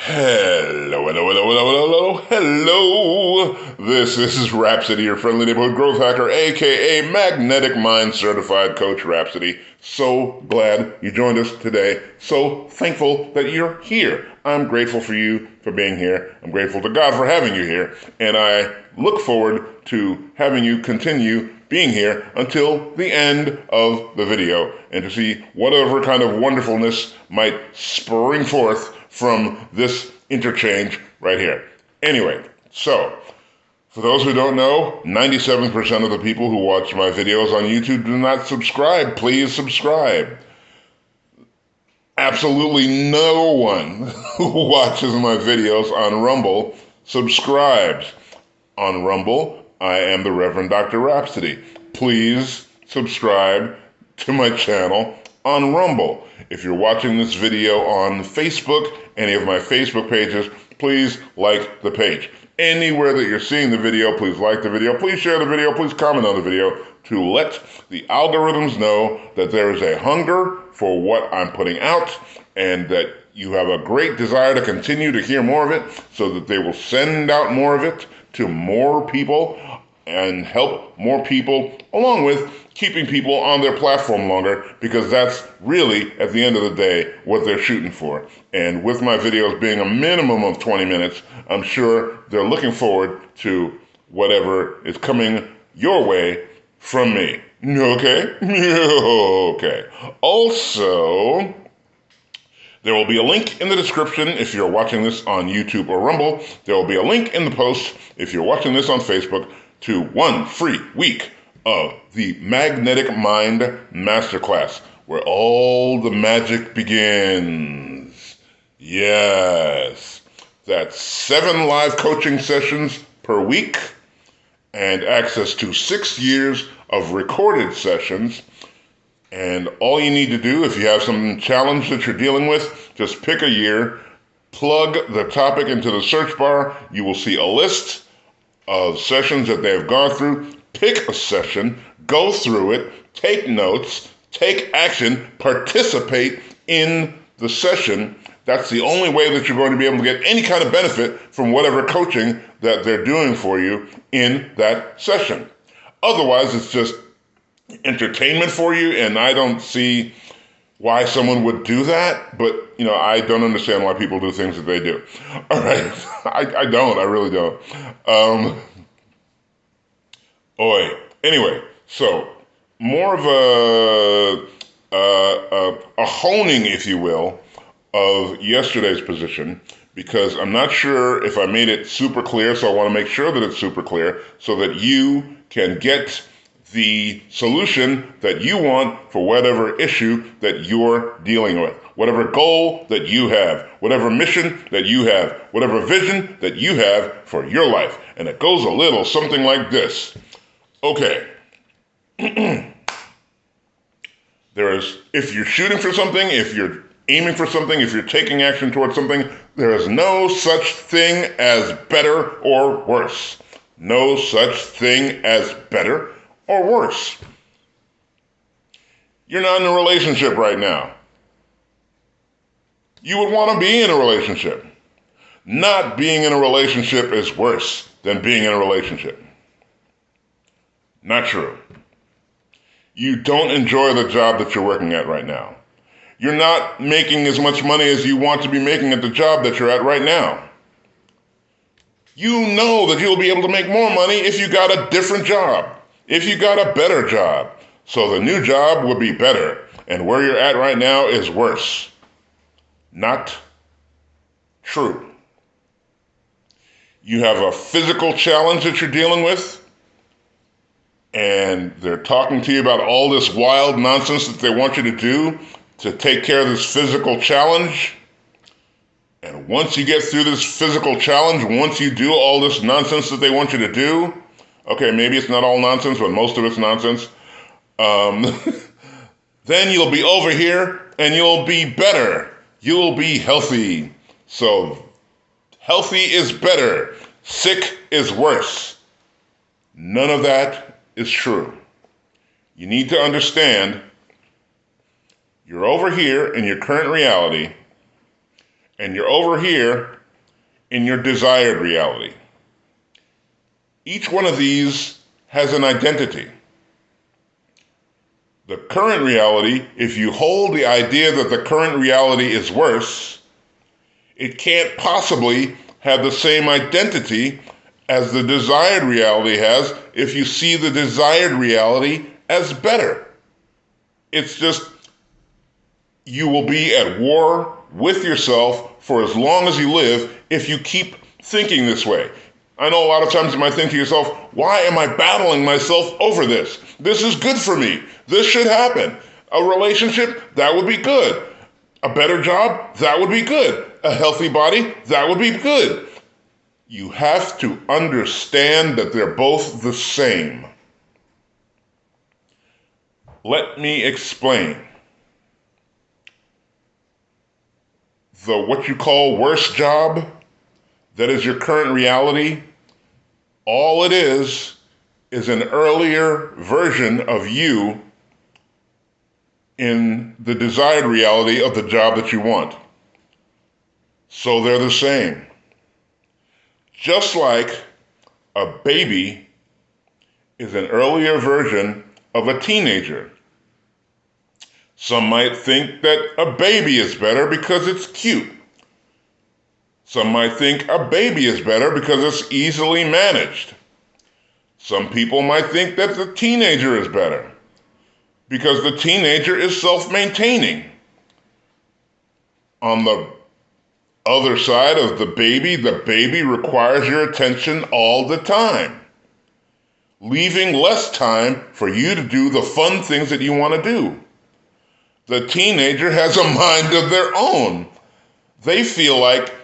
Hello, hello, hello, hello, hello, hello. This is Rhapsody, your friendly neighborhood growth hacker, aka Magnetic Mind Certified Coach Rhapsody. So glad you joined us today. So thankful that you're here. I'm grateful for you for being here. I'm grateful to God for having you here. And I look forward to having you continue being here until the end of the video and to see whatever kind of wonderfulness might spring forth from this interchange right here. Anyway, so for those who don't know, 97% of the people who watch my videos on YouTube do not subscribe. Please subscribe. Absolutely no one who watches my videos on Rumble subscribes. On Rumble, I am the Reverend Dr. Rhapsody. Please subscribe to my channel on Rumble. If you're watching this video on Facebook, any of my Facebook pages, please like the page. Anywhere that you're seeing the video, please like the video, please share the video, please comment on the video to let the algorithms know that there is a hunger for what I'm putting out and that you have a great desire to continue to hear more of it so that they will send out more of it to more people and help more people, along with keeping people on their platform longer, because that's really, at the end of the day, what they're shooting for. And with my videos being a minimum of 20 minutes, I'm sure they're looking forward to whatever is coming your way from me. Okay? Okay. Also, there will be a link in the description if you're watching this on YouTube or Rumble. There will be a link in the post if you're watching this on Facebook to one free week of the Magnetic Mind Masterclass, where all the magic begins. Yes, that's 7 live coaching sessions per week and access to 6 years of recorded sessions. And all you need to do, if you have some challenge that you're dealing with, just pick a year, plug the topic into the search bar. You will see a list of sessions that they have gone through. Pick a session, go through it, take notes, take action, participate in the session. That's the only way that you're going to be able to get any kind of benefit from whatever coaching that they're doing for you in that session. Otherwise, it's just entertainment for you, and I don't see why someone would do that, but I don't understand why people do things that they do. All right, I don't, I really don't. Anyway, so more of a honing, if you will, of yesterday's position, because I'm not sure if I made it super clear, so I want to make sure that it's super clear so that you can get the solution that you want for whatever issue that you're dealing with, whatever goal that you have, whatever mission that you have, whatever vision that you have for your life. And it goes a little something like this. Okay. If you're shooting for something, if you're aiming for something, if you're taking action towards something, there is no such thing as better or worse. No such thing as better or worse. You're not in a relationship right now. You would want to be in a relationship. Not being in a relationship is worse than being in a relationship. Not true. You don't enjoy the job that you're working at right now. You're not making as much money as you want to be making at the job that you're at right now. You know that you'll be able to make more money if you got a different job, if you got a better job. So the new job would be better, and where you're at right now is worse. Not true. You have a physical challenge that you're dealing with, and they're talking to you about all this wild nonsense that they want you to do to take care of this physical challenge. And once you get through this physical challenge, once you do all this nonsense that they want you to do, okay, maybe it's not all nonsense, but most of it's nonsense, then you'll be over here and you'll be better. You'll be healthy. So healthy is better. Sick is worse. None of that is true. You need to understand you're over here in your current reality, and you're over here in your desired reality. Each one of these has an identity. The current reality, if you hold the idea that the current reality is worse, it can't possibly have the same identity as the desired reality has if you see the desired reality as better. It's just, you will be at war with yourself for as long as you live if you keep thinking this way. I know a lot of times you might think to yourself, why am I battling myself over this? This is good for me. This should happen. A relationship, that would be good. A better job, that would be good. A healthy body, that would be good. You have to understand that they're both the same. Let me explain. The what you call worst job, that is your current reality, all it is an earlier version of you in the desired reality of the job that you want. So they're the same. Just like a baby is an earlier version of a teenager. Some might think that a baby is better because it's cute. Some might think a baby is better because it's easily managed. Some people might think that the teenager is better because the teenager is self-maintaining. On the other side of the baby requires your attention all the time, leaving less time for you to do the fun things that you want to do. The teenager has a mind of their own. They feel like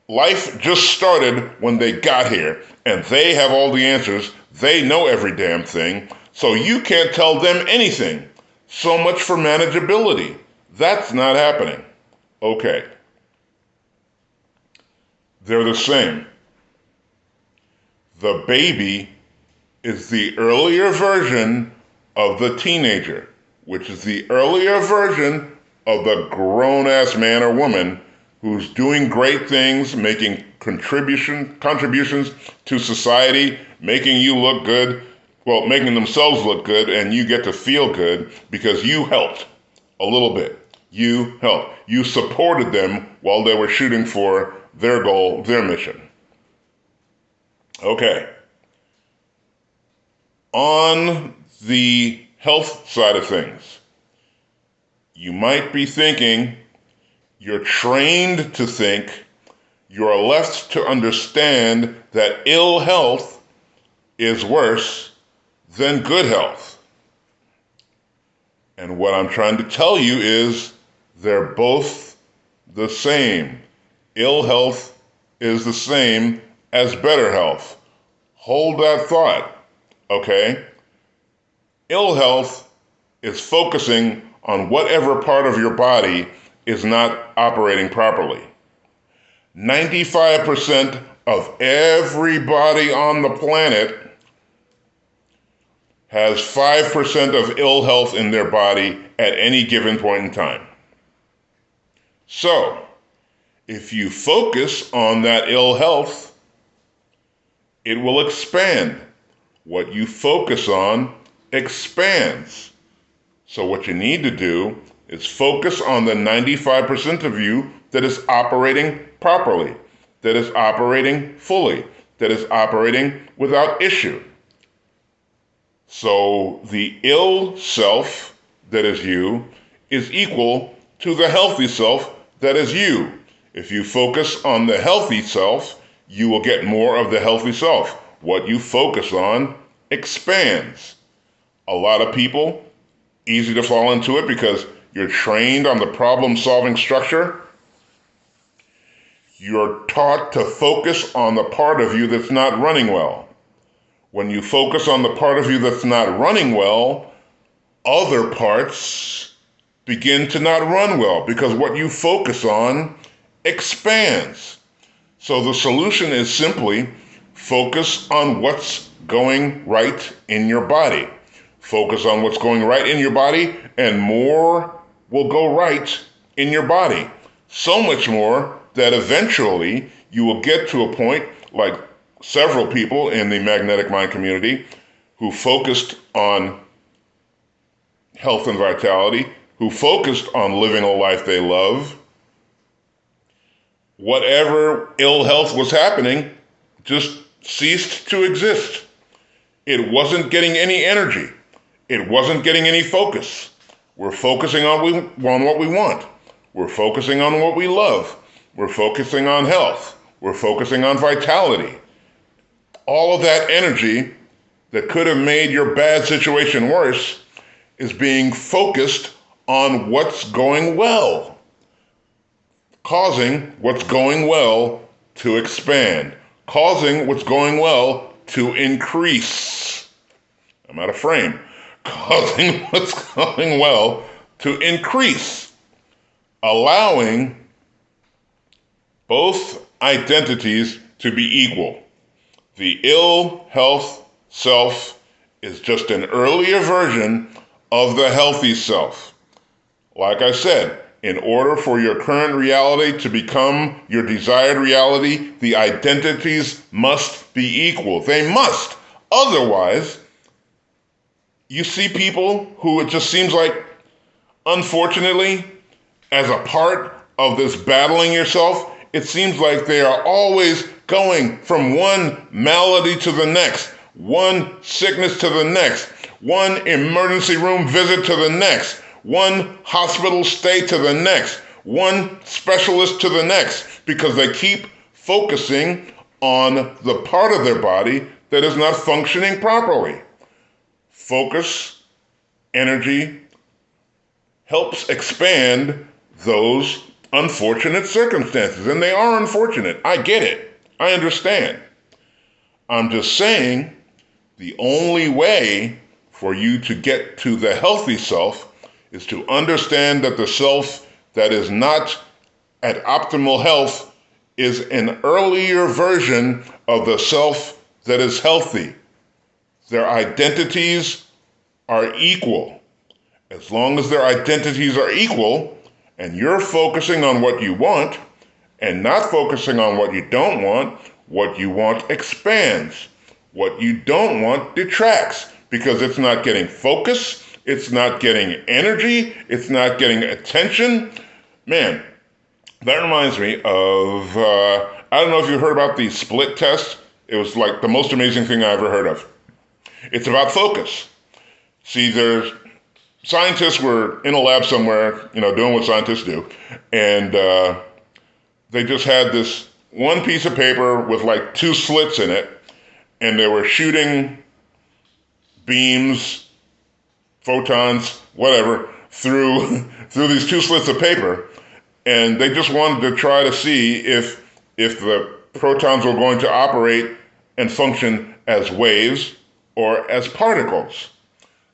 life just started when they got here, and they have all the answers. They know every damn thing, so you can't tell them anything. So much for manageability. That's not happening. Okay. They're the same. The baby is the earlier version of the teenager, which is the earlier version of the grown-ass man or woman who's doing great things, making contributions to society, making you look good, well, making themselves look good, and you get to feel good because you helped a little bit. You helped. You supported them while they were shooting for their goal, their mission. Okay. On the health side of things, you might be thinking, you're trained to think, you're left to understand that ill health is worse than good health. And what I'm trying to tell you is they're both the same. Ill health is the same as better health. Hold that thought, okay? Ill health is focusing on whatever part of your body is not operating properly. 95% of everybody on the planet has 5% of ill health in their body at any given point in time. So, if you focus on that ill health, it will expand. What you focus on expands. So what you need to do is focus on the 95% of you that is operating properly, that is operating fully, that is operating without issue. So the ill self that is you is equal to the healthy self that is you. If you focus on the healthy self, you will get more of the healthy self. What you focus on expands. A lot of people, easy to fall into it because you're trained on the problem-solving structure. You're taught to focus on the part of you that's not running well. When you focus on the part of you that's not running well, other parts begin to not run well because what you focus on expands. So the solution is simply focus on what's going right in your body. Focus on what's going right in your body, and more will go right in your body. So much more that eventually you will get to a point, like several people in the magnetic mind community who focused on health and vitality, who focused on living a life they love. Whatever ill health was happening just ceased to exist. It wasn't getting any energy. It wasn't getting any focus. We're focusing on what we want. We're focusing on what we love. We're focusing on health. We're focusing on vitality. All of that energy that could have made your bad situation worse is being focused on what's going well, causing what's going well to expand, causing what's going well to increase. I'm out of frame. Causing what's going well to increase, allowing both identities to be equal. The ill health self is just an earlier version of the healthy self. Like I said, in order for your current reality to become your desired reality, the identities must be equal. They must. Otherwise, you see people who it just seems like, unfortunately, as a part of this battling yourself, it seems like they are always going from one malady to the next, one sickness to the next, one emergency room visit to the next, one hospital stay to the next, one specialist to the next, because they keep focusing on the part of their body that is not functioning properly. Focus, energy, helps expand those unfortunate circumstances. And they are unfortunate. I get it. I understand. I'm just saying the only way for you to get to the healthy self is to understand that the self that is not at optimal health is an earlier version of the self that is healthy. Their identities are equal. As long as their identities are equal and you're focusing on what you want and not focusing on what you want expands. What you don't want detracts because it's not getting focus, it's not getting energy, it's not getting attention. Man, that reminds me of, I don't know if you heard about the split test. It was like the most amazing thing I ever heard of. It's about focus. See, scientists were in a lab somewhere, doing what scientists do, and they just had this one piece of paper with like two slits in it, and they were shooting beams, photons, whatever, through these two slits of paper, and they just wanted to try to see if the protons were going to operate and function as waves or as particles.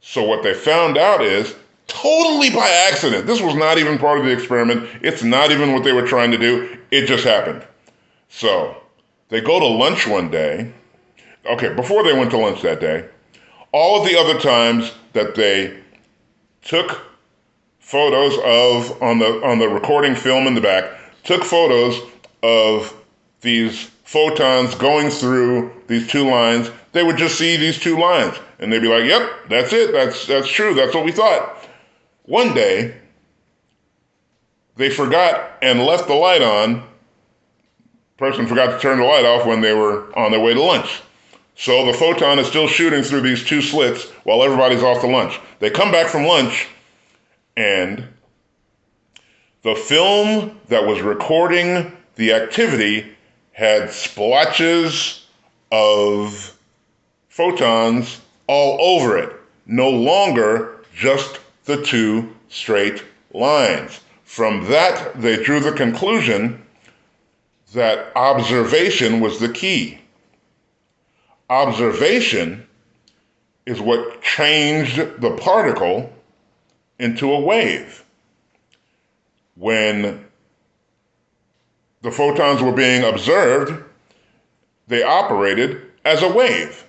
So what they found out is, totally by accident, this was not even part of the experiment, it's not even what they were trying to do, it just happened. So they go to lunch one day. Okay, before they went to lunch that day, all of the other times that they took photos of, on the recording film in the back, took photos of these photons going through these two lines, they would just see these two lines. And they'd be like, yep, that's it, that's true, that's what we thought. One day, they forgot and left the light on. Person forgot to turn the light off when they were on their way to lunch. So the photon is still shooting through these two slits while everybody's off to lunch. They come back from lunch, and the film that was recording the activity had splotches of photons all over it. No longer just the two straight lines. From that, they drew the conclusion that observation was the key. Observation is what changed the particle into a wave. When the photons were being observed, they operated as a wave.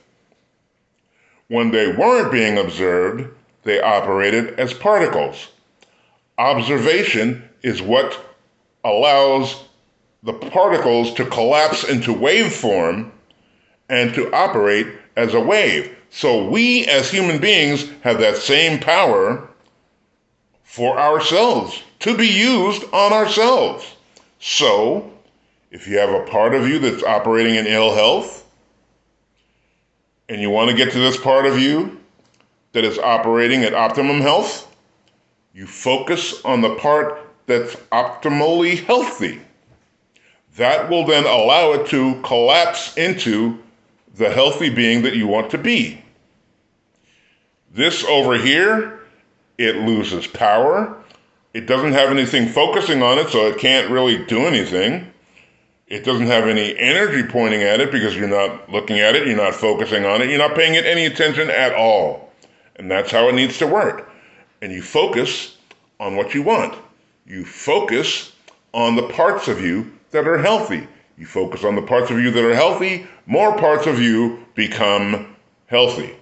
When they weren't being observed, they operated as particles. Observation is what allows the particles to collapse into waveform and to operate as a wave. So we as human beings have that same power for ourselves, to be used on ourselves. So if you have a part of you that's operating in ill health, and you want to get to this part of you that is operating at optimum health, you focus on the part that's optimally healthy. That will then allow it to collapse into the healthy being that you want to be. This over here, it loses power. It doesn't have anything focusing on it, so it can't really do anything. It doesn't have any energy pointing at it because you're not looking at it, you're not focusing on it, you're not paying it any attention at all. And that's how it needs to work. And you focus on what you want. You focus on the parts of you that are healthy. You focus on the parts of you that are healthy, more parts of you become healthy.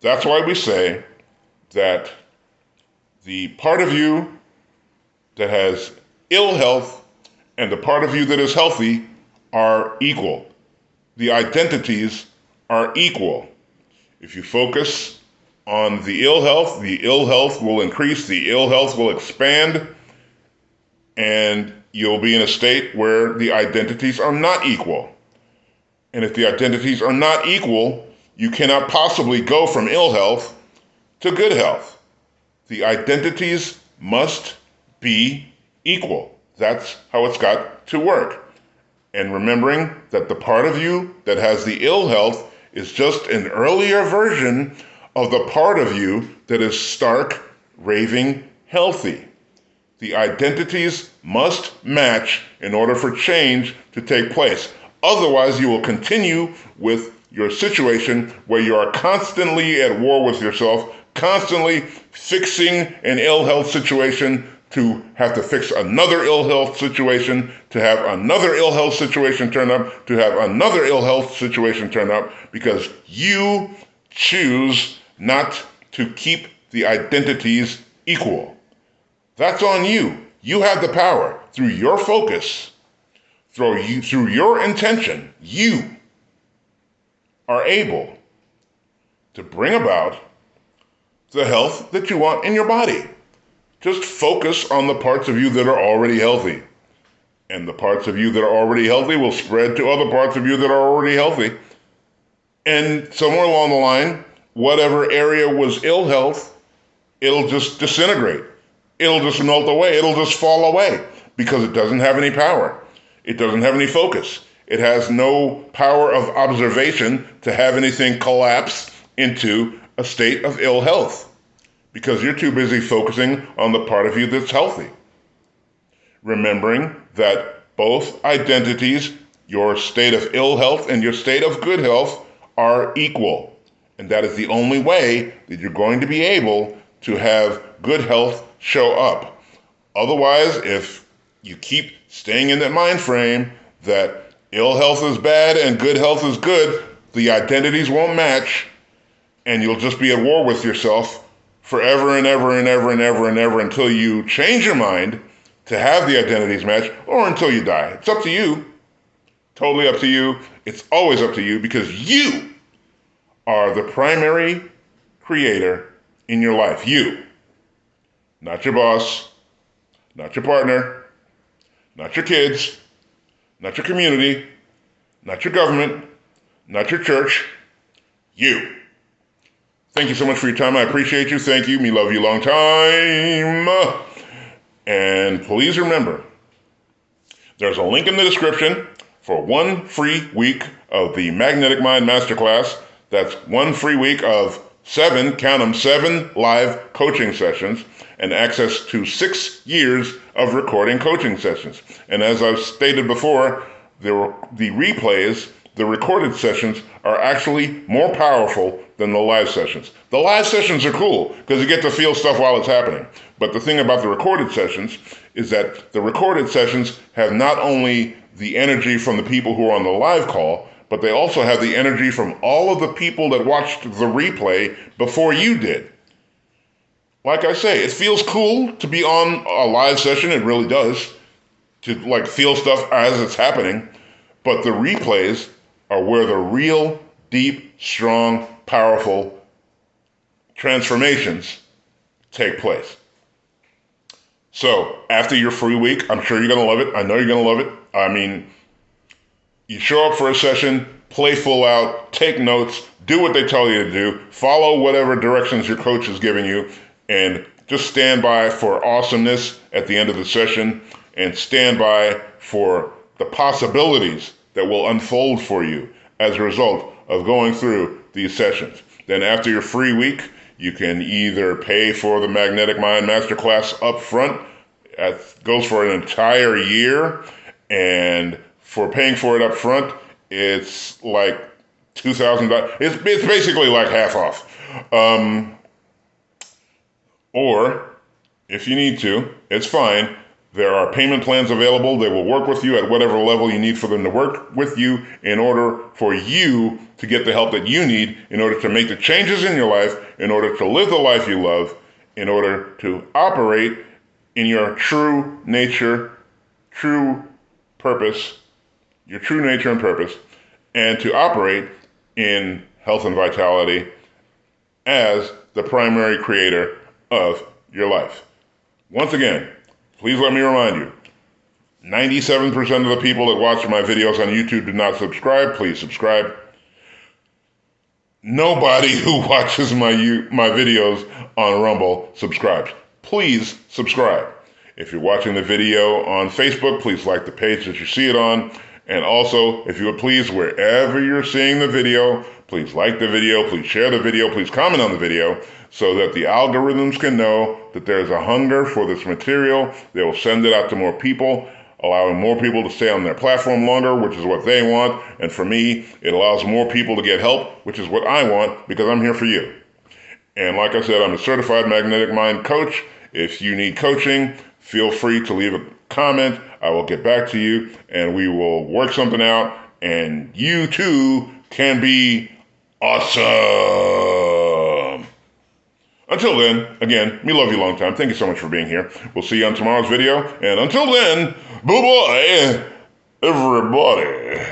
That's why we say that the part of you that has ill health and the part of you that is healthy are equal. The identities are equal. If you focus on the ill health will increase, the ill health will expand, and you'll be in a state where the identities are not equal. And if the identities are not equal, you cannot possibly go from ill health to good health. The identities must be equal. That's how it's got to work. And remembering that the part of you that has the ill health is just an earlier version of the part of you that is stark, raving healthy. The identities must match in order for change to take place. Otherwise, you will continue with your situation where you are constantly at war with yourself, constantly fixing an ill health situation to have to fix another ill health situation, to have another ill health situation turn up, to have another ill health situation turn up, because you choose not to keep the identities equal. That's on you. You have the power. Through your focus, through your intention, you are able to bring about the health that you want in your body. Just focus on the parts of you that are already healthy. And the parts of you that are already healthy will spread to other parts of you that are already healthy. And somewhere along the line, whatever area was ill health, it'll just disintegrate. It'll just melt away. It'll just fall away because it doesn't have any power. It doesn't have any focus. It has no power of observation to have anything collapse into a state of ill health, because you're too busy focusing on the part of you that's healthy. Remembering that both identities, your state of ill health and your state of good health, are equal. And that is the only way that you're going to be able to have good health show up. Otherwise, if you keep staying in that mind frame that ill health is bad and good health is good, the identities won't match, and you'll just be at war with yourself forever and ever and ever and ever and ever until you change your mind to have the identities match, or until you die. It's up to you. Totally up to you. It's always up to you, because you are the primary creator in your life. You. Not your boss, not your partner, not your kids, not your community, not your government, not your church. You. Thank you so much for your time. I appreciate you. Thank you. Me love you long time. And please remember, there's a link in the description for 1 free week of the Magnetic Mind Masterclass. That's 1 free week of 7, count them, 7 live coaching sessions and access to 6 years of recording coaching sessions. And as I've stated before, the replays, the recorded sessions, are actually more powerful than the live sessions. The live sessions are cool because you get to feel stuff while it's happening. But the thing about the recorded sessions is that the recorded sessions have not only the energy from the people who are on the live call, but they also have the energy from all of the people that watched the replay before you did. Like I say, it feels cool to be on a live session. It really does. to like feel stuff as it's happening, but the replays are where the real, deep, strong, powerful transformations take place. So after your free week, I'm sure you're going to love it. I know you're going to love it. I mean, you show up for a session, play full out, take notes, do what they tell you to do, follow whatever directions your coach is giving you, and just stand by for awesomeness at the end of the session, and stand by for the possibilities that will unfold for you as a result of going through these sessions. Then after your free week, you can either pay for the Magnetic Mind Masterclass up front. That goes for an entire year, and for paying for it up front, it's like $2,000. It's basically like half off. Or if you need to, it's fine. There are payment plans available. They will work with you at whatever level you need for them to work with you in order for you to get the help that you need in order to make the changes in your life, in order to live the life you love, in order to operate in your true nature, true purpose, your true nature and purpose, and to operate in health and vitality as the primary creator of your life. Once again, please let me remind you, 97% of the people that watch my videos on YouTube do not subscribe. Please subscribe. Nobody who watches my videos on Rumble subscribes. Please subscribe. If you're watching the video on Facebook, please like the page that you see it on. And also, if you would please, wherever you're seeing the video, please like the video, please share the video, please comment on the video, so that the algorithms can know that there's a hunger for this material. They will send it out to more people, allowing more people to stay on their platform longer, which is what they want. And for me, it allows more people to get help, which is what I want, because I'm here for you. And like I said, I'm a certified magnetic mind coach. If you need coaching, feel free to leave a comment. I will get back to you, and we will work something out, and you too can be awesome. Until then, again, me love you long time. Thank you so much for being here. We'll see you on tomorrow's video, and until then, bye-bye, everybody.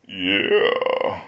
Yeah.